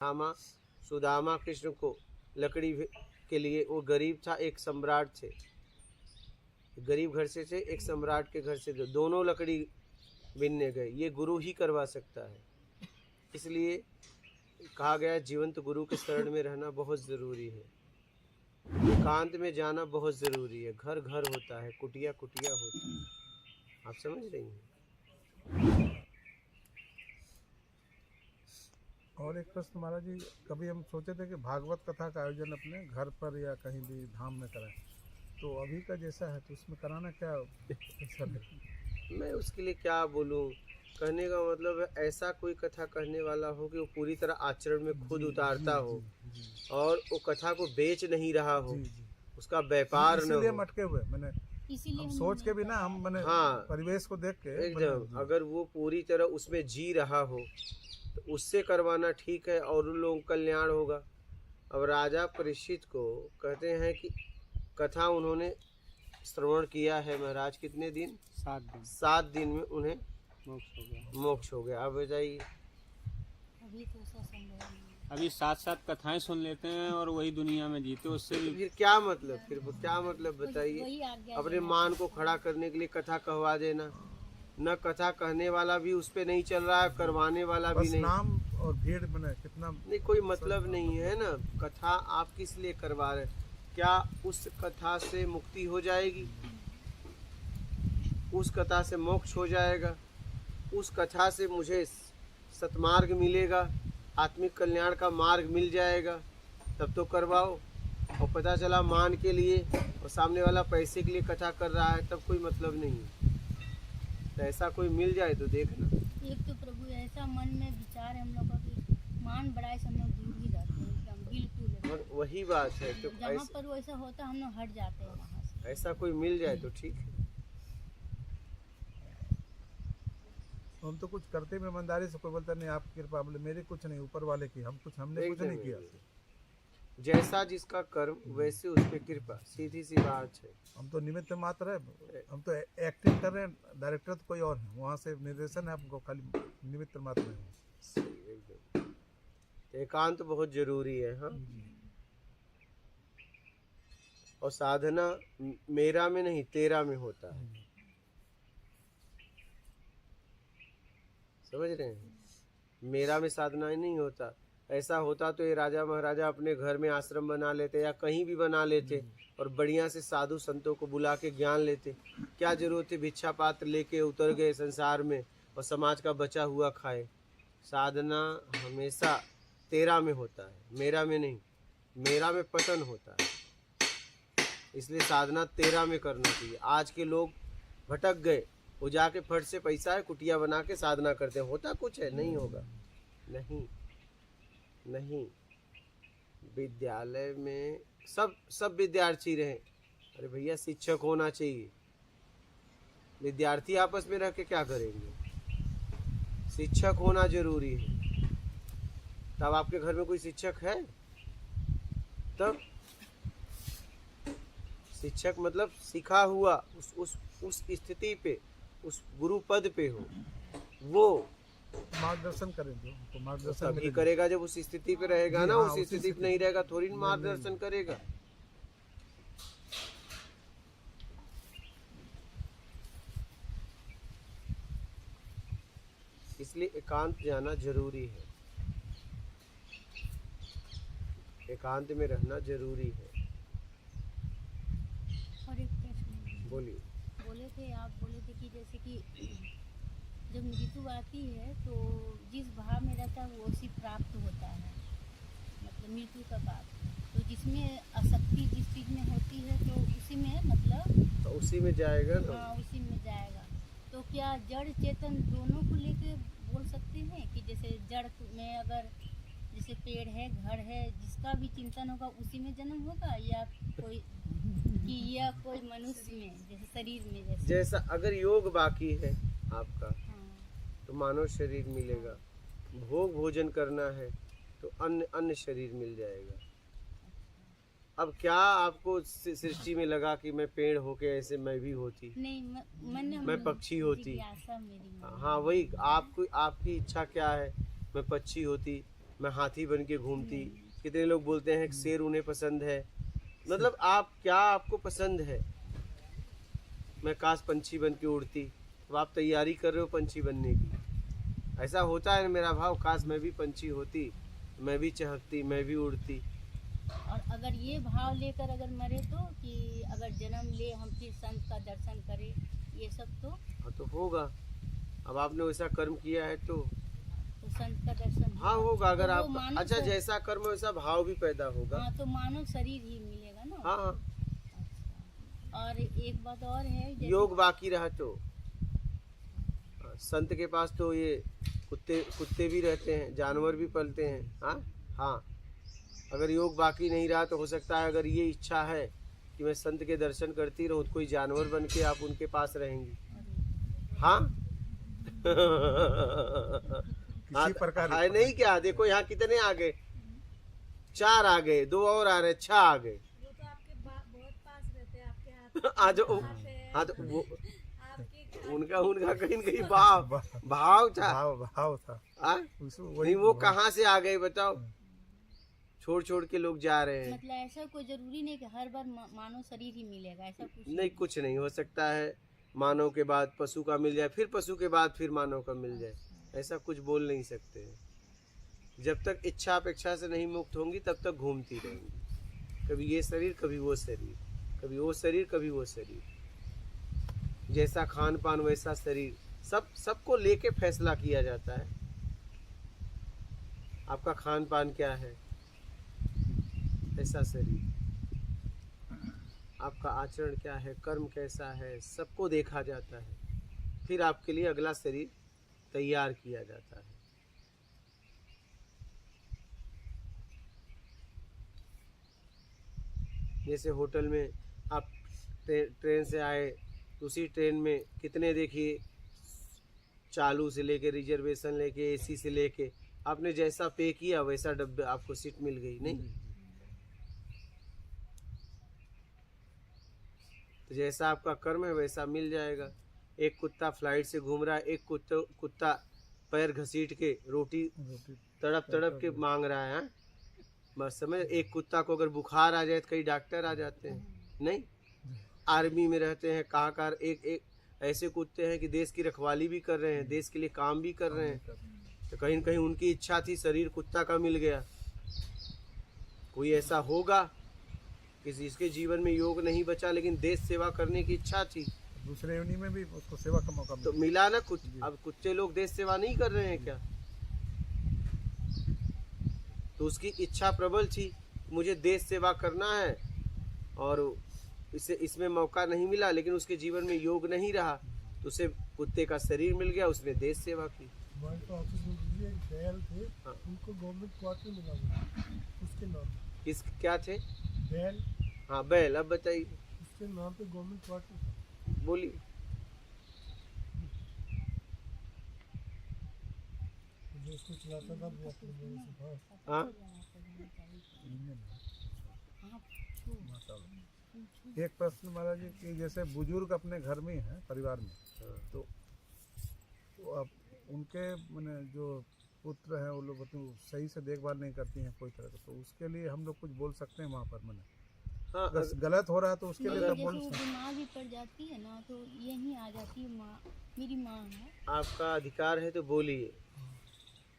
सुदामा कृष्ण को लकड़ी के लिए, वो गरीब था, एक सम्राट थे, गरीब घर से थे, एक सम्राट के घर से, दोनों लकड़ी बिनने गए। ये गुरु ही करवा सकता है। इसलिए कहा गया जीवंत गुरु के शरण में रहना बहुत ज़रूरी है। एकांत में जाना बहुत ज़रूरी है। घर घर होता है, कुटिया कुटिया होती है। आप समझ रही हैं? और एक प्रश्न महाराज जी, कभी हम सोचे थे कि भागवत कथा का आयोजन अपने घर पर या कहीं भी धाम में कराएं, तो अभी का जैसा है तो उसमें कराना क्या कैसा है? मैं उसके लिए क्या बोलूं? कहने का मतलब है ऐसा कोई कथा कहने वाला हो कि वो पूरी तरह आचरण में खुद उतारता हो, और वो कथा को बेच नहीं रहा हो, उसका व्यापार न इसीलिए हो। मटके हुए मैंने, हम सोच के भी ना, हम मैंने हाँ, परिवेश को देख के एकदम अगर वो पूरी तरह उसमें जी रहा हो तो उससे करवाना ठीक है, और उन लोगों का कल्याण होगा। अब राजा परीक्षित को कहते हैं कि कथा उन्होंने श्रवण किया है महाराज, कितने दिन? 7 दिन। 7 दिन में उन्हें मोक्ष हो गया। अब बताइए, अभी 7-7 कथाएं सुन लेते हैं और वही दुनिया में जीते, उससे भी फिर क्या मतलब? फिर क्या मतलब बताइए? अपने मान को खड़ा करने के लिए कथा कहवा देना, न कथा कहने वाला भी उस पे नहीं चल रहा है, करवाने वाला भी नहीं। नाम और भीड़ में कितना नहीं, कोई मतलब नहीं है ना। कथा आप किस लिए करवा रहे? क्या उस कथा से मुक्ति हो जाएगी? उस कथा से मोक्ष हो जाएगा? उस कथा से मुझे सतमार्ग मिलेगा, आत्मिक कल्याण का मार्ग मिल जाएगा, तब तो करवाओ। और पता चला मान के लिए और सामने वाला पैसे के लिए कथा कर रहा है, तब कोई मतलब नहीं है। तो ऐसा कोई मिल जाए तो देखना। एक तो प्रभु ऐसा मन में विचार है हम लोग का कि मान बढ़ाए से हम लोग दूर ही रहते हैं एकदम बिल्कुल। और वही बात है, तो जहाँ पर वैसा होता हम लोग हट जाते हैं वहाँ से। ऐसा कोई मिल जाए तो ठीक है। हम तो कुछ करते भी ईमानदारी से, कोई बोलता नहीं आपकी कृपा, बोले मेरी कुछ नहीं, ऊपर वाले की, हमने कुछ नहीं किया। जैसा जिसका कर्म वैसे उस पे कृपा, सीधी सी बात है। हम तो निमित्त मात्र है, हम तो एक्टिंग कर रहे हैं, डायरेक्टर तो कोई और है, वहाँ से निर्देशन है, हमको खाली निमित्त मात्र है। एकदम एकांत बहुत जरूरी है। हाँ, और साधना मेरा में नहीं तेरा में होता है। समझ रहे हैं? मेरा में साधना ही नहीं होता। ऐसा होता तो ये राजा महाराजा अपने घर में आश्रम बना लेते या कहीं भी बना लेते और बढ़िया से साधु संतों को बुला के ज्ञान लेते। क्या जरूरत है भिक्षा पात्र लेके उतर गए संसार में और समाज का बचा हुआ खाए? साधना हमेशा तेरा में होता है, मेरा में नहीं। मेरा में पतन होता है, इसलिए साधना तेरा में करना चाहिए। आज के लोग भटक गए, वो जाके फट से पैसा है कुटिया बना के साधना करते हैं। होता कुछ है? नहीं होगा। नहीं, विद्यालय में सब विद्यार्थी रहे। अरे भैया, शिक्षक होना चाहिए। विद्यार्थी आपस में रह के क्या करेंगे? शिक्षक होना जरूरी है। तब आपके घर में कोई शिक्षक है? तब शिक्षक मतलब सिखा हुआ, उस स्थिति पे, उस गुरु पद पे हो, वो मार्गदर्शन करेंगे, तो मार्गदर्शन तभी करेगा जब उस स्थिति पे रहेगा ना। उस स्थिति पे नहीं रहेगा थोड़ी मार्गदर्शन करेगा। इसलिए एकांत जाना जरूरी है, एकांत में रहना जरूरी है। और एक प्रश्न बोलिए। आप बोले थे कि जैसे कि जब मृत्यु आती है तो जिस भाव में रहता है वो उसी प्राप्त होता है, मतलब मृत्यु का बाद। तो जिसमें आसक्ति जिस चीज़ में होती है तो उसी में मतलब तो उसी में जाएगा ना। हाँ, उसी में जाएगा। तो क्या जड़ चेतन दोनों को लेके बोल सकते हैं कि जैसे जड़ में अगर जैसे पेड़ है, घर है, जिसका भी चिंतन होगा उसी में जन्म होगा, या कोई मनुष्य में जैसे शरीर में जैसा अगर योग बाकी है आपका तो मानव शरीर मिलेगा। भोग भोजन करना है तो अन्य शरीर मिल जाएगा। अब क्या आपको सृष्टि में लगा कि मैं पेड़ होके ऐसे मैं भी होती? नहीं, मैं पक्षी होती? हाँ, वही आपकी इच्छा क्या है? मैं पक्षी होती, मैं हाथी बन के घूमती, कितने लोग बोलते हैं कि शेर उन्हें पसंद है। मतलब आप क्या आपको पसंद है? मैं काश पंछी बन के उड़ती। तो आप तैयारी कर रहे हो पंछी बनने की। ऐसा होता है मेरा भाव, काश मैं भी पंछी होती, मैं भी चहकती, मैं भी उड़ती। और अगर ये भाव लेकर अगर मरे तो कि अगर जन्म ले हम फिर संत का दर्शन करें, ये सब तो हाँ तो होगा। अब आपने वैसा कर्म किया है तो संत का दर्शन हाँ होगा। अगर तो वो आप मानव अच्छा शरीर- जैसा कर्म वैसा भाव भी पैदा होगा। हाँ तो मानव शरीर ही मिलेगा ना। हाँ हाँ, अच्छा। और एक बात और है, जैसे योग बाकी रहा तो संत के पास तो ये कुत्ते भी रहते हैं, जानवर भी पलते हैं। हाँ हाँ, अगर योग बाकी नहीं रहा तो हो सकता है अगर ये इच्छा है कि मैं संत के दर्शन करती रहूं तो कोई जानवर बन के आप उनके पास रहेंगी। हाँ किसी प्रकार है नहीं क्या? देखो यहाँ कितने आ गए, 4 आ गए, 2 और आ रहे, 6 आ गए। वो तो आपके बहुत पास रहते हैं, आपके हाथ आज हाँ तो वो उनका कहीं न कहीं भाव था। भाव था। हाँ? उसको नहीं वो कहाँ से आ गए बताओ? छोड़ के लोग जा रहे हैं। मतलब ऐसा कोई जरूरी नहीं कि हर बार मानव शरीर ही मिलेगा, ऐसा कुछ नहीं, कुछ नहीं हो सकता है। मानव के बाद पशु का मिल जाए, फिर पशु के बाद फिर मानव का मिल जाए, ऐसा कुछ बोल नहीं सकते हैं। जब तक इच्छा अपेक्षा से नहीं मुक्त होंगी तब तक घूमती रहेंगी, कभी ये शरीर कभी वो शरीर, कभी वो शरीर कभी वो शरीर। जैसा खान पान वैसा शरीर, सबको लेके फैसला किया जाता है। आपका खान पान क्या है, ऐसा शरीर। आपका आचरण क्या है, कर्म कैसा है, सबको देखा जाता है। फिर आपके लिए अगला शरीर तैयार किया जाता है। जैसे होटल में आप ट्रेन से आए, उसी ट्रेन में कितने देखिए चालू से लेके रिजर्वेशन लेके एसी से लेके आपने जैसा पे किया वैसा डब्बे आपको सीट मिल गई। नहीं तो जैसा आपका कर्म है वैसा मिल जाएगा। एक कुत्ता फ्लाइट से घूम रहा है, एक कुत्ता पैर घसीट के रोटी तड़प के मांग रहा है। बस समझ, एक कुत्ता को अगर बुखार आ जाए तो कई डॉक्टर आ जाते हैं। नहीं, आर्मी में रहते हैं, कहाँ एक ऐसे कुत्ते हैं कि देश की रखवाली भी कर रहे हैं, देश के लिए काम भी कर रहे हैं। तो कहीं न कहीं उनकी इच्छा थी, शरीर कुत्ता का मिल गया। कोई ऐसा होगा किसी इसके जीवन में योग नहीं बचा लेकिन देश सेवा करने की इच्छा थी, दूसरे योनि में भी उसको सेवा का मौका तो मिला ना कुछ। अब कुत्ते लोग देश सेवा नहीं कर रहे हैं क्या? तो उसकी इच्छा प्रबल थी, मुझे देश सेवा करना है, और इसमें मौका नहीं मिला, लेकिन उसके जीवन में योग नहीं रहा तो उसे कुत्ते का शरीर मिल गया, उसने देश सेवा की। बैल थे, हाँ। उनको गवर्नमेंट क्वार्टर मिला हुआ, उसके नाम किस क्या थे? बैल, हाँ बैल। अब बताइए, उसके नाम पे गवर्नमेंट क्वार्टर था। बोलिए। जो उसको चलाता था वो अपने मेरे से था। हाँ एक प्रश्न महाराज जी कि जैसे बुजुर्ग अपने घर में है, परिवार में, तो अब उनके मैंने जो पुत्र हैं वो लोग तो सही से देखभाल नहीं करती हैं कोई तरह का, तो उसके लिए हम लोग कुछ बोल सकते हैं वहाँ पर? मैंने हाँ, अगर गलत हो रहा है तो उसके लिए जैसे तो बोल वो सकते बीमार भी पड़ जाती है ना, तो यहीं आ जाती है माँ, मेरी माँ है। आपका अधिकार है तो बोलिए,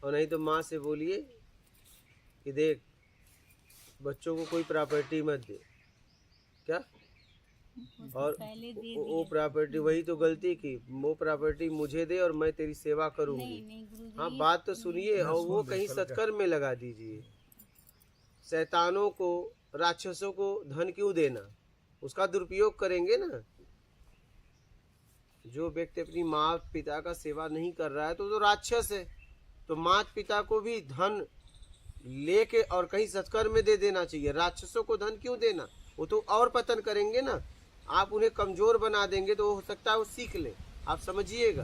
और नहीं तो माँ से बोलिए कि देख बच्चों को कोई प्रॉपर्टी मत दे। क्या? और पहले दे वो प्रॉपर्टी, वही तो गलती की, वो प्रॉपर्टी मुझे दे और मैं तेरी सेवा करूंगी। नहीं गुरुजी, हाँ बात तो सुनिए, और वो कहीं सत्कर्म में लगा दीजिए। शैतानों को, राक्षसों को धन क्यों देना? उसका दुरुपयोग करेंगे ना। जो व्यक्ति अपनी माँ पिता का सेवा नहीं कर रहा है तो राक्षस है। तो माँ पिता को भी धन लेके और कहीं सत्कर्म में दे देना चाहिए। राक्षसों को धन क्यों देना? वो तो और पतन करेंगे ना। आप उन्हें कमजोर बना देंगे तो हो सकता है वो सीख ले। आप समझिएगा,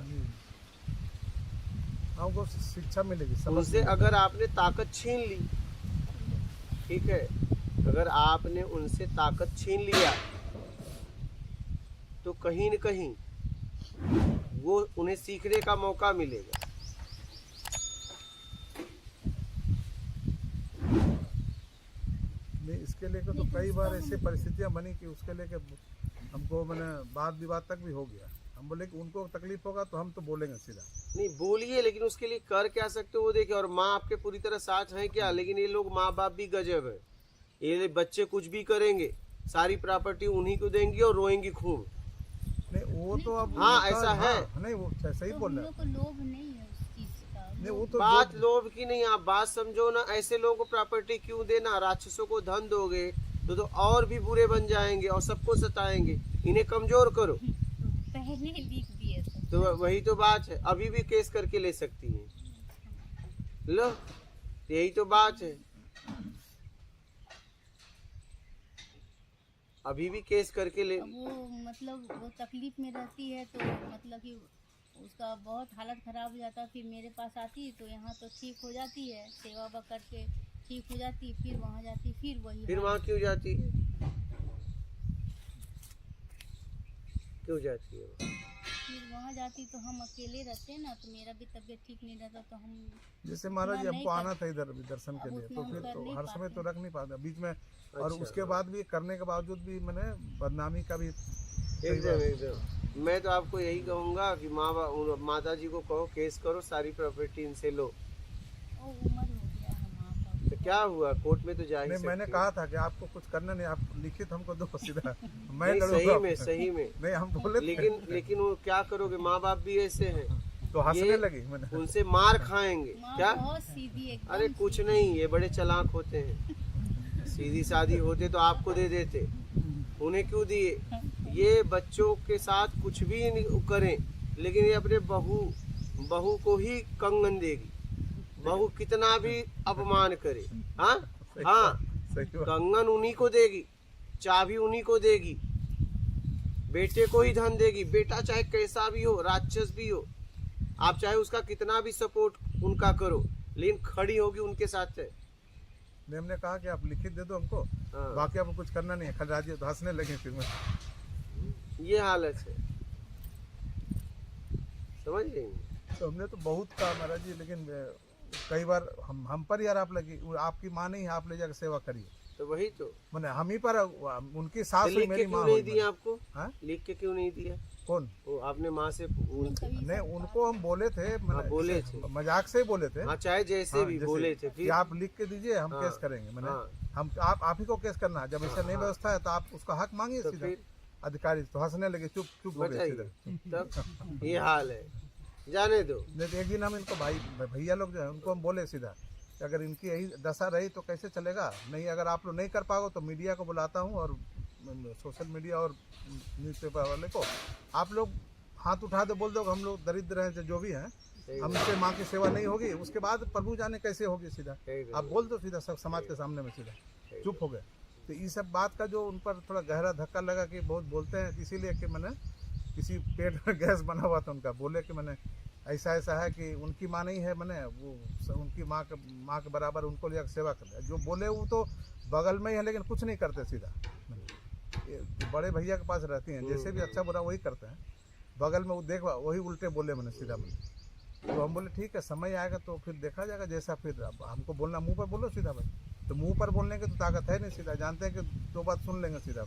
हमको शिक्षा मिलेगी, समझ उनसे अगर आपने ताकत छीन ली, ठीक है, अगर आपने उनसे ताकत छीन लिया तो कहीं न कहीं वो उन्हें सीखने का मौका मिलेगा। नहीं, इसके लेके तो कई बार ऐसी परिस्थितियां बनी कि उसके लेके हमको मैंने वाद विवाद तक भी हो गया। हम बोले कि उनको तकलीफ होगा तो हम तो बोलेंगे सीधा। नहीं बोलिए, लेकिन उसके लिए कर क्या सकते हो वो देखिए। और माँ आपके पूरी तरह साथ हैं क्या? लेकिन ये लोग माँ बाप भी गजब है। ये बच्चे कुछ भी करेंगे, सारी प्रॉपर्टी उन्हीं को देंगी और रोएंगी खूब। नहीं वो तो अब हाँ, उनका- ऐसा है। हाँ, नहीं वो सही तो बोल हम रहे लोग हैं। को लोभ नहीं है उस चीज का। नहीं वो तो बात जो- लोभ की नहीं, आप बात समझो ना। ऐसे लोगों को प्रॉपर्टी क्यों देना? राक्षसों को धन दोगे तो और भी बुरे बन जाएंगे और सबको सताएंगे। इन्हें कमजोर करो। तो पहले लिख दिए थे। तो वही तो बात है, अभी भी केस करके ले सकती हैं। लो, यही तो बात है, अभी भी केस करके ले। अब वो मतलब वो तकलीफ में रहती है तो मतलब कि उसका बहुत हालत खराब हो जाता है। फिर मेरे पास आती तो यहाँ तो ठीक हो जाती है, सेवा वेवा करके ठीक हो जाती, फिर वहाँ जाती, फिर वही फिर हाल। वहाँ क्यों जाती है? क्यों जाती है? फिर वहाँ जाती तो हम अकेले रहते ना, तो मेरा भी तबीयत ठीक नहीं रहता तो हम जैसे महाराज जी उतना हमको नहीं आना कर- था इधर दर्शन के अब लिए, उतना तो हम फिर कर तो नहीं हर समय पाते। तो रख नहीं पाते बीच में। और अच्छा, उसके हाँ। बाद भी करने के बावजूद भी मैंने बदनामी का भी एकदम एकदम। मैं तो आपको यही कहूँगा कि माता जी को कहो केस करो, सारी प्रॉपर्टी इनसे लो। वो उम्र हो गया है माँ का। तो क्या हुआ, कोर्ट में तो जा ही नहीं सकते मैंने हैं। कहा था कि आपको कुछ करना नहीं, आप लिखित हमको दो सीधा, मैं नहीं, लड़ूंगा सही में आपसे। सही में। नहीं हम बोले थे। लेकिन वो क्या करोगे, माँ बाप भी ऐसे हैं, तो हंसने ये लगी मैंने। उनसे मार खाएंगे माँ क्या? बहुत सीधी एकदम। अरे कुछ नहीं, ये बड़े चालाक होते हैं। सीधी सादी होते तो आपको दे देते, उन्हें क्यों दिए? ये बच्चों के साथ कुछ भी नहीं करें, लेकिन ये अपने बहू को ही कंगन देगी। बहू कितना भी अपमान करे, हाँ हाँ, सही बात। कंगन उन्हीं को देगी, चाबी उन्हीं को देगी, बेटे को ही धन देगी। बेटा चाहे कैसा भी हो, राक्षस भी हो, आप चाहे उसका कितना भी सपोर्ट उनका करो, लेकिन खड़ी होगी उनके साथ है। नहीं, हमने कहा कि आप लिखित दे दो हमको, हाँ। बाकी आपको कुछ करना नहीं है, खाली राजी। तो हंसने लगे फिर मैं। ये हालत है, समझ रही? तो हमने तो बहुत कहा महाराज जी, लेकिन कई बार हम पर यार आप लगी, आपकी माँ नहीं है, आप ले जाकर सेवा करिए। तो वही तो। मैंने हम ही पर, उनकी सास तो हुई, लिख के मेरी क्यों माँ नहीं हुई। दिया आपको? हाँ? लिख के क्यों नहीं दिया? कौन? वो आपने माँ से नहीं उनको हम बोले थे, मैंने बोले जैसे थे। मजाक से ही बोले थे। हाँ, चाहे जैसे हाँ, भी जैसे बोले थे, कि फिर आप लिख के दीजिए, हम हाँ, केस करेंगे। मैंने हाँ। हम आप ही को केस करना है, जब ऐसा नहीं व्यवस्था है तो आप उसका हक मांगिए तो सीधा। फिर अधिकारी तो हंसने लगे, चुप चुप हो गए बताइए, सीधा। तब ये हाल है, जाने दो। नहीं तो एक दिन हम इनको भैया लोग जो है उनको हम बोले सीधा कि अगर इनकी यही दशा रही तो कैसे चलेगा। नहीं अगर आप लोग नहीं कर पाओगे तो मीडिया को बुलाता हूँ, और सोशल मीडिया और न्यूज़पेपर वाले को, आप लोग हाथ उठा दो, बोल दो कि हम लोग दरिद्र हैं, जो भी हैं, सही हमसे माँ की सेवा नहीं होगी, उसके बाद प्रभु जाने कैसे होगी। सीधा सही आप बोल दो सीधा, सब समाज के सामने में सीधा चुप हो गए। तो ये सब बात का जो उन पर थोड़ा गहरा धक्का लगा कि बहुत बोलते हैं, इसीलिए कि मैंने किसी पेट में गैस बना हुआ था उनका, बोले कि मैंने ऐसा ऐसा है कि उनकी माँ नहीं है, मैंने वो उनकी माँ के बराबर उनको लिया सेवा कर दिया। जो बोले वो तो बगल में ही है, लेकिन कुछ नहीं करते सीधा। ये बड़े भैया के पास रहती हैं, जैसे भी अच्छा बुरा वही करते हैं, बगल में वो देख वही उल्टे बोले मैंने सीधा। मैंने तो हम बोले ठीक है, समय आएगा तो फिर देखा जाएगा जैसा। फिर अब हमको बोलना मुंह पर बोलो सीधा भाई, तो मुंह पर बोलने की तो ताकत है नहीं सीधा, जानते हैं कि दो बात सुन लेंगे सीधा।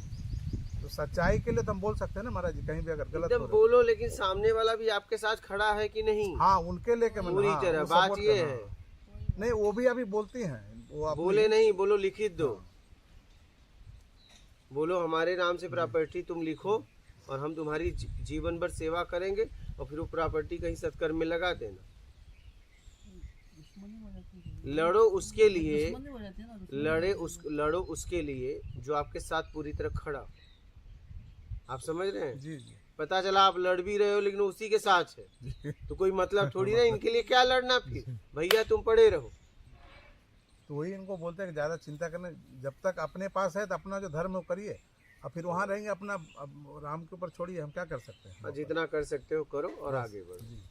तो सच्चाई के लिए तो हम बोल सकते हैं ना महाराज जी, कहीं भी अगर गलत एकदम हो रहा बोलो, लेकिन सामने वाला भी आपके साथ खड़ा है कि नहीं? है। हाँ उनके लेके मैंने, पूरी हाँ, तरह वो बात support ये करना। है। नहीं वो भी अभी बोलती हैं, वो अपनी- बोले नहीं, बोलो लिखित दो। बोलो हमारे नाम से प्रॉपर्टी तुम लिखो और हम तुम्हारी जीवन भर सेवा करेंगे, और फिर वो प्रॉपर्टी कहीं सत्कर्म में लगा देना। लड़ो उसके लिए, लड़ो उसके लिए जो आपके साथ पूरी तरह खड़ा हो। आप समझ रहे हैं? जी जी पता चला आप लड़ भी रहे हो लेकिन उसी के साथ है, तो कोई मतलब थोड़ी ना। इनके लिए क्या लड़ना, फिर भैया तुम पड़े रहो। तो वही इनको बोलते हैं कि ज़्यादा चिंता करने, जब तक अपने पास है तो अपना जो धर्म है वो करिए, और फिर वहाँ रहेंगे अपना, अब राम के ऊपर छोड़िए, हम क्या कर सकते हैं। और जितना कर सकते हो करो और आगे बढ़ो। जी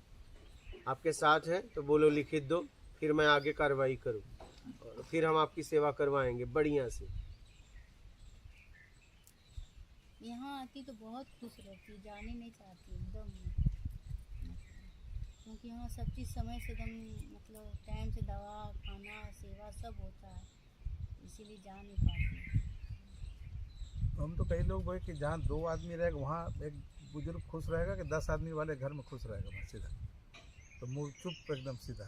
आपके साथ है तो बोलो लिखित दो, फिर मैं आगे कार्रवाई करूँ, और फिर हम आपकी सेवा करवाएंगे बढ़िया से। यहाँ आती तो बहुत खुश रहती, जाने नहीं चाहती एकदम, क्योंकि यहाँ सब चीज़ समय से एकदम मतलब टाइम से दवा खाना सेवा सब होता है, इसीलिए जा नहीं पाती। हम तो कई लोग बोले कि जहाँ 2 आदमी रहेगा वहाँ एक बुजुर्ग खुश रहेगा कि 10 आदमी वाले घर में खुश रहेगा, बस सीधा। तो मुँह चुप एकदम सीधा।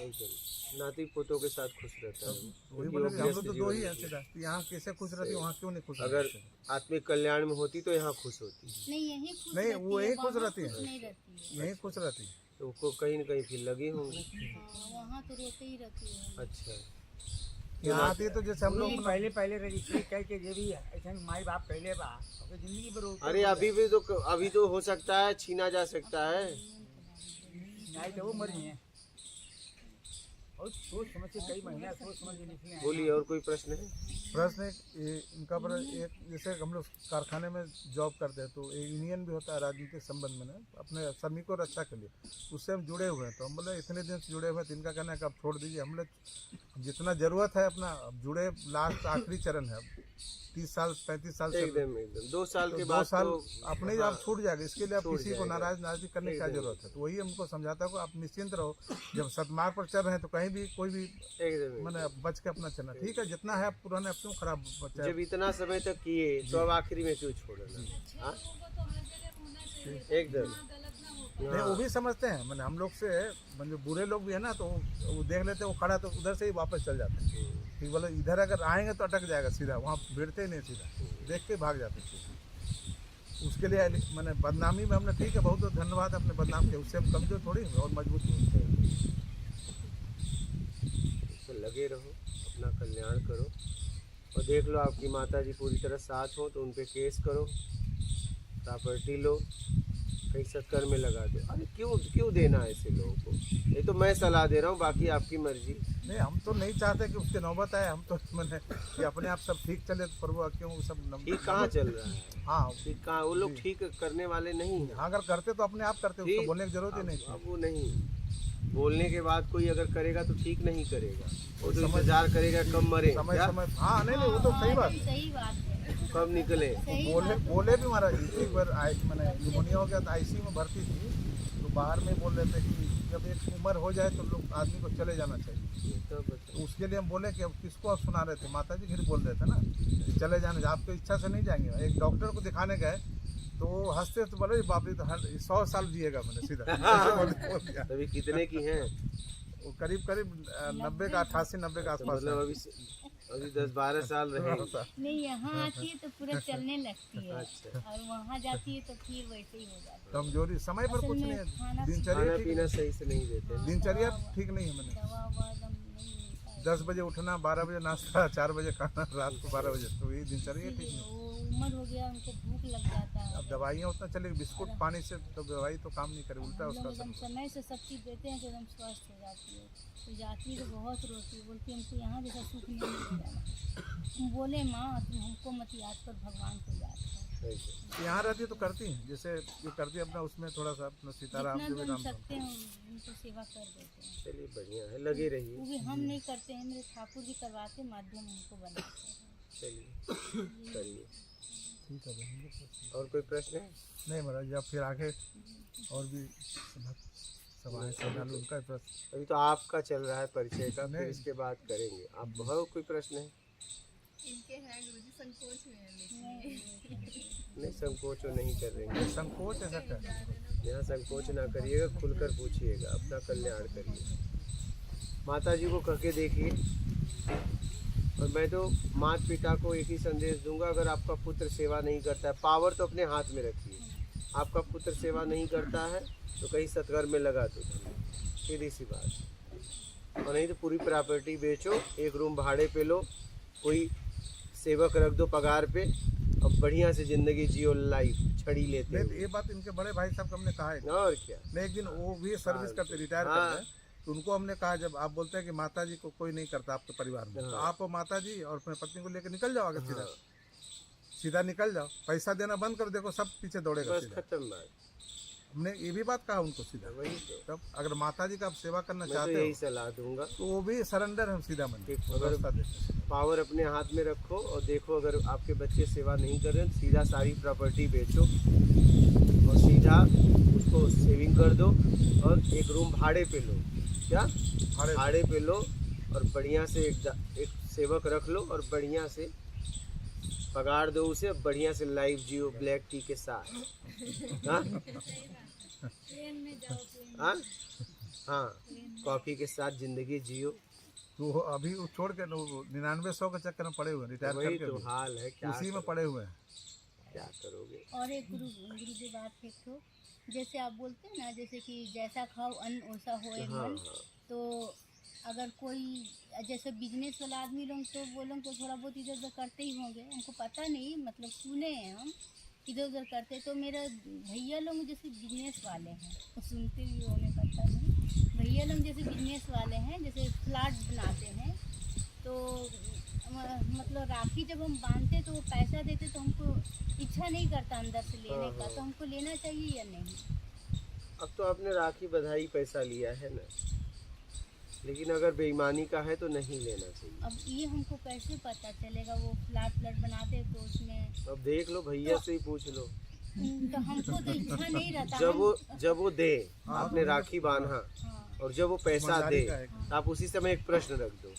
एकदम नाती पोतों के साथ खुश रहता है वही क्योंकि बोले वो कि हम गृहस्थ लोग तो 2 जीवन ही हैं जीते हैं। सीधा। तो यहाँ कैसे खुश रहती, वहाँ क्यों नहीं खुश अगर रहती? आत्मिक कल्याण में होती तो यहाँ खुश होती, नहीं यही खुश नहीं, रहती वो है, यही खुश वहाँ रहती है। खुश नहीं रहती है। यहीं खुश रहती। तो उनको कहीं न कहीं फिर लगी होंगी। हाँ, वहाँ तो रोते ही रहती है। अच्छा, यहाँ आती है तो जैसे हम लोग पहले पहले रजिस्ट्री करके जे भी ऐसे माई बाप पहले बा ओके जिंदगी भर रोते अरे अभी तो हो सकता है, छीना जा सकता है। नहीं तो वो मरी है और सोच समझ के कई महीना सोच समझ के निकले हैं। बोलिए, और कोई प्रश्न है? प्रश्न इनका पर एक जैसे हम लोग कारखाने में जॉब करते हैं तो एक यूनियन भी होता है राजनीतिक संबंध में ना, अपने श्रमिकों रक्षा के लिए, उससे हम जुड़े हुए हैं। तो हम बोले इतने दिन से जुड़े हुए हैं तो इनका कहना है कि आप छोड़ दीजिए। हम लोग जितना ज़रूरत है अपना जुड़े, लास्ट आखिरी चरण है, 30 साल 35 साल से एकदम 2 साल तो के 2 बाद साल तो अपने ही आप छूट जाएगा। इसके लिए आप छूट किसी को जाएगा। नाराज करने की क्या एकदम। जरूरत है? तो वही हमको समझाता हूँ, आप निश्चिंत रहो, जब सदमार्ग पर चल रहे हैं तो कहीं भी कोई भी एकदम मैंने बच के अपना चलना ठीक है। जितना है पुराने अब क्यों खराब बच्चा जब इतना समय तक किए तो अब आखिरी में क्यों छोड़ना? हाँ? एकदम नहीं, वो भी समझते हैं। मैंने हम लोग से जो बुरे लोग भी है ना तो वो देख लेते हैं, वो खड़ा तो उधर से ही वापस चल जाते हैं। ठीक बोले इधर अगर आएंगे तो अटक जाएगा सीधा, वहाँ भिड़ते ही नहीं, सीधा देख के भाग जाते हैं। उसके लिए मैंने बदनामी में हमने ठीक है, बहुत बहुत धन्यवाद अपने बदनाम के, उससे हम कमजोर थोड़ी और मजबूत होते हैं। तो लगे रहो, अपना कल्याण करो और देख लो आपकी माता जी पूरी तरह साथ हो तो उन पे केस करो, प्रॉपर्टी लो, कहीं सत्कर्म में लगा दो। अरे क्यों देना है ऐसे लोगों को? ये तो मैं सलाह दे रहा हूँ, बाकी आपकी मर्जी। नहीं, हम तो नहीं चाहते कि उसके नौबत आए। हम तो मैंने कि अपने आप सब ठीक चले तो प्रभु क्यों सब ठीक कहाँ चल रहा है? हाँ ठीक कहाँ? वो लोग ठीक करने वाले नहीं हैं। हाँ, अगर करते तो अपने आप करते, उसको ठीक। बोलने की जरूरत ही नहीं थी। अब वो नहीं, बोलने के बाद कोई अगर करेगा तो ठीक नहीं करेगा, वो तो इंतजार करेगा कब मरे, समय क्या? समय हाँ, नहीं वो तो सही बात है। सही बात है। कब निकले। सही बोले भी महाराज जी, एक बार मैंने निमोनिया हो गया था, आईसीयू में भर्ती थी, तो बाहर में बोल रहे थे कि जब एक उम्र हो जाए तो लोग आदमी को चले जाना चाहिए। तो तो उसके लिए हम बोले कि अब किसको आप सुना रहे थे, माता जी फिर बोल रहे थे ना कि चले जाने, आपको इच्छा से नहीं जाएंगे। एक डॉक्टर को दिखाने गए तो हंसते तो बोले बाप रे, तो 100 साल जिएगा। मैंने सीधा ऐसे बोल दिया। तभी कितने की हैं? वो करीब 90 का 88-90 के आसपास मतलब अभी 10-12 साल रहेगी। नहीं, यहाँ आती है तो पूरा चलने लगती है अच्छा। और वहाँ जाती है तो फिर वैसे ही हो जाता है। कमजोरी समय पर असल कुछ में नहीं है, खाना दिनचर्या खाना ठीक पीना सही से नहीं देते। दिनचर्या ठीक नहीं है। मैंने दवा ववा एकदम नहीं मिलता है। 10 बजे उठना, 12 बजे नाश्ता, 4 बजे खाना, रात को 12 बजे, तो ये दिनचर्या ठीक इसीलिए नहीं। वो उम्र हो गया, उनको भूख लग जाता है। अब दवाइयाँ उतना चलेगी, बिस्कुट पानी से तो दवाई तो काम नहीं करे, उल्टा हम उसका लोग एकदम असर। समय से सब चीज़ देते हैं तो एकदम स्वस्थ हो जाती है। तो जाती है तो बहुत रोती है, बोलती है हमको यहाँ जैसा सुख नहीं मिलता। तुम बोले माँ तुम हमको मत याद कर, भगवान को याद कर। सही से। यहाँ रहती है तो करती हैं, जैसे ये करती है अपना, उसमें थोड़ा सा अपना सीताराम जितना जो भी भी हम नाम सकते हैं उनको सेवा कर देते हैं। चलिए बढ़िया है, लगे रहिए। वो भी हम नहीं करते हैं, मेरे ठाकुर जी करवाते, माध्यम हमको बनाते हैं। चलिए करिए। ठीक है। और कोई प्रश्न है? नहीं महाराज, या फिर आगे और भी सभाएं संभालो, उनका ही प्रश्न। अभी तो आपका चल रहा है परिचय का, फिर नहीं। इसके बाद करेंगे। आप हो कोई प्रश्न है? इनके हैं गुरुजी, संकोच में है लेकिन नहीं, संकोच नहीं कर रहे हैं। संकोच ऐसा कर, यहाँ संकोच ना करिएगा, खुलकर पूछिएगा, अपना कल्याण करिए। माता जी को कह के देखिए। और मैं तो माता पिता को एक ही संदेश दूंगा, अगर आपका पुत्र सेवा नहीं करता है, पावर तो अपने हाथ में रखिए। आपका पुत्र सेवा नहीं करता है तो कहीं सत्कर्म में लगा दो, सीधी सी बात। और नहीं तो पूरी प्रॉपर्टी बेचो, एक रूम भाड़े पे लो, कोई सेवक रख दो पगार पे, और बढ़िया से जिंदगी जियो, लाइफ छड़ी लेते नहीं तो हो। ये बात इनके बड़े भाई साहब को हमने कहा है। और क्या? नहीं, एक दिन वो भी सर्विस करते, रिटायर हाँ। करते हैं, तो उनको हमने कहा, जब आप बोलते हैं कि माता जी को कोई नहीं करता आपके परिवार में, तो हाँ। आप और माता जी और अपने पत्नी को लेकर निकल जाओ आगे, सीधा हाँ, सीधा निकल जाओ, पैसा देना बंद कर, देखो सब पीछे दौड़ेगा बस सीधा। खत्म बात। हमने ये भी बात कहा उनको सीधा। वही तो तब अगर माता जी का आप सेवा करना मैं तो चाहते यही हो सलाह दूंगा। तो वो भी सरेंडर हम सीधा मन ठीक, अगर पावर अपने हाथ में रखो और देखो, अगर आपके बच्चे सेवा नहीं कर रहे हैं, सीधा सारी प्रॉपर्टी बेचो और सीधा उसको सेविंग कर दो और एक रूम भाड़े पे लो। क्या? भाड़े पे लो और बढ़िया से एक सेवक रख लो और बढ़िया से पगार दो उसे, बढ़िया से लाइव जियो ब्लैक टी के साथ। हाँ हाँ हाँ, कॉफी के साथ जिंदगी जियो। तो अभी वो छोड़ के 9900 के चक्कर में पड़े हुए हैं, रिटायर वही करके तो भी। हाल है, क्या उसी में पड़े हुए हैं। क्या करोगे। और एक गुरु जी बात एक तो जैसे आप बोलते हैं ना, जैसे कि जैसा खाओ अन्न वैसा होए हाँ मन। हाँ तो अगर कोई जैसे बिजनेस वाला आदमी लोग तो वो लोग तो थोड़ा बहुत इधर उधर करते ही होंगे, हमको पता नहीं, मतलब सुने हैं हम इधर उधर करते। तो मेरा भैया लोग जैसे बिजनेस वाले हैं, तो सुनते भी हो, हमें पता नहीं। भैया लोग जैसे बिजनेस वाले हैं, जैसे फ्लैट बनाते हैं, तो मतलब राखी जब हम बांधते तो वो पैसा देते तो हमको इच्छा नहीं करता अंदर से लेने का, तो हमको लेना चाहिए या नहीं? अब तो आपने राखी बधाई पैसा लिया है ना, लेकिन अगर बेईमानी का है तो नहीं लेना चाहिए। अब ये हमको कैसे पता चलेगा? वो फ्लैट बनाते तो उसमें अब देख लो, भैया से ही पूछ लो। तो हमको तो इच्छा नहीं रहता। जब वो दे, आपने राखी बांधा हाँ, और जब वो पैसा दे, ईमानदारी का है। तो आप उसी समय एक प्रश्न रख दो,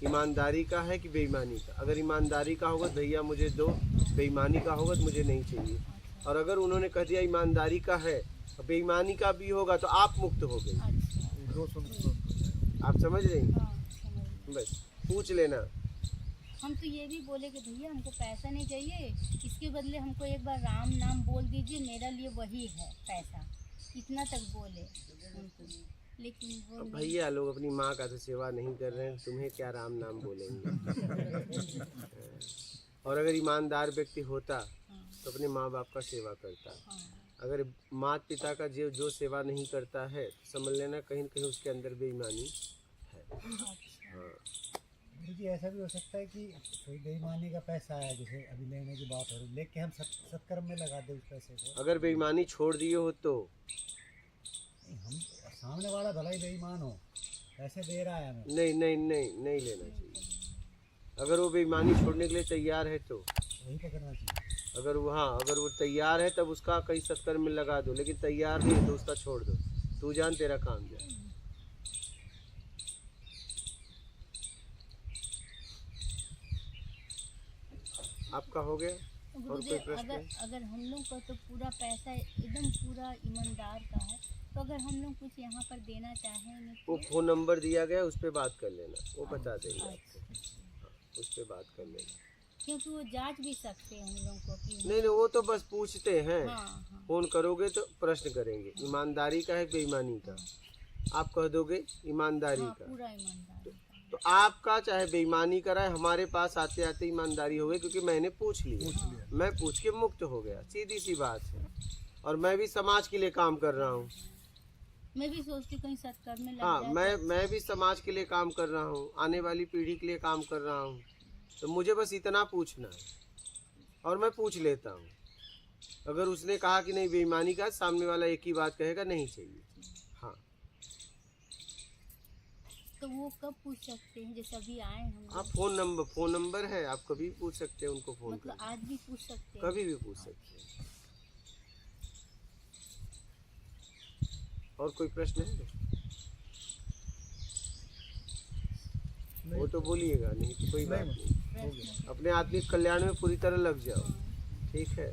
ईमानदारी का है कि बेईमानी का। अगर ईमानदारी का होगा तो भैया मुझे दो, बेईमानी का होगा तो मुझे नहीं चाहिए। और अगर उन्होंने कह दिया ईमानदारी का है और बेईमानी का भी होगा तो आप मुक्त हो गए। अच्छा, दो सुन आप समझ रहे हैं? हाँ, समझ गई। बस पूछ लेना। हम तो ये भी बोले कि भैया हमको पैसा नहीं चाहिए, इसके बदले हमको एक बार राम नाम बोल दीजिए, मेरा लिए वही है पैसा, इतना तक बोले हमको। लेकिन वो अब नहीं। भैया लोग अपनी माँ का तो सेवा नहीं कर रहे हैं, तुम्हें क्या राम नाम बोलेंगे। और अगर ईमानदार व्यक्ति होता तो अपने माँ बाप का सेवा करता। हाँ, अगर माता पिता का जो सेवा नहीं करता है तो समझ लेना कहीं न कहीं उसके अंदर बेईमानी है। अच्छा, हाँ, गुरु जी ऐसा भी हो सकता है कि कोई बेईमानी का पैसा आया, जैसे अभी लेने की बात हो रही, लेके हम सत्कर्म में लगा दे उस पैसे को। अगर बेईमानी छोड़ दिए हो तो हम सामने वाला भला ही बेईमान हो, पैसे दे रहा है हमें, नहीं लेना चाहिए। अगर वो बेईमानी छोड़ने के लिए तैयार है तो वही पकड़ना चाहिए। अगर वो तैयार है तब उसका कहीं सत्कर्म में लगा दो, लेकिन तैयार नहीं है तो उसका छोड़ दो। तू जान तेरा काम जाए। आपका हो गया? और कोई गुरुदेव, प्रश्न है? अगर हम लोग का तो पूरा पैसा एकदम पूरा ईमानदार का है, तो अगर हम लोग कुछ यहाँ पर देना चाहें वो तो फोन नंबर दिया गया उस पर बात कर लेना, वो बता देंगे आपको। हाँ, उस पर बात कर लेना। क्योंकि वो जांच भी सकते हैं हम लोग को कि नहीं वो तो बस पूछते हैं। हाँ हाँ फोन करोगे तो प्रश्न करेंगे, ईमानदारी का है बेईमानी का। आप कह दोगे ईमानदारी हाँ, का, पूरा ईमानदार का। तो आपका चाहे बेईमानी करा है, हमारे पास आते आते ईमानदारी हो गई, क्योंकि मैंने पूछ लिया, मैं पूछ के मुक्त हो गया। सीधी सी बात है। और मैं भी समाज के लिए काम कर रहा हूँ। मैं भी सोचती हूँ कहीं सत्कर्म में लग हाँ, जाए मैं भी समाज के लिए काम कर रहा हूँ, आने वाली पीढ़ी के लिए काम कर रहा हूँ। तो मुझे बस इतना पूछना है और मैं पूछ लेता हूँ। अगर उसने कहा कि नहीं बेईमानी का, सामने वाला एक ही बात कहेगा नहीं चाहिए। हाँ, तो वो कब पूछ सकते हैं? जैसे अभी आए हम लोग, आप फोन नंबर है, आप कभी पूछ सकते हैं उनको, फोन मतलब कर आज भी पूछ सकते हैं? कभी भी पूछ सकते हैं। और कोई प्रश्न है? वो तो बोलिएगा, नहीं तो कोई बात नहीं। प्रश्न अपने आत्मिक कल्याण में पूरी तरह लग जाओ। ठीक है।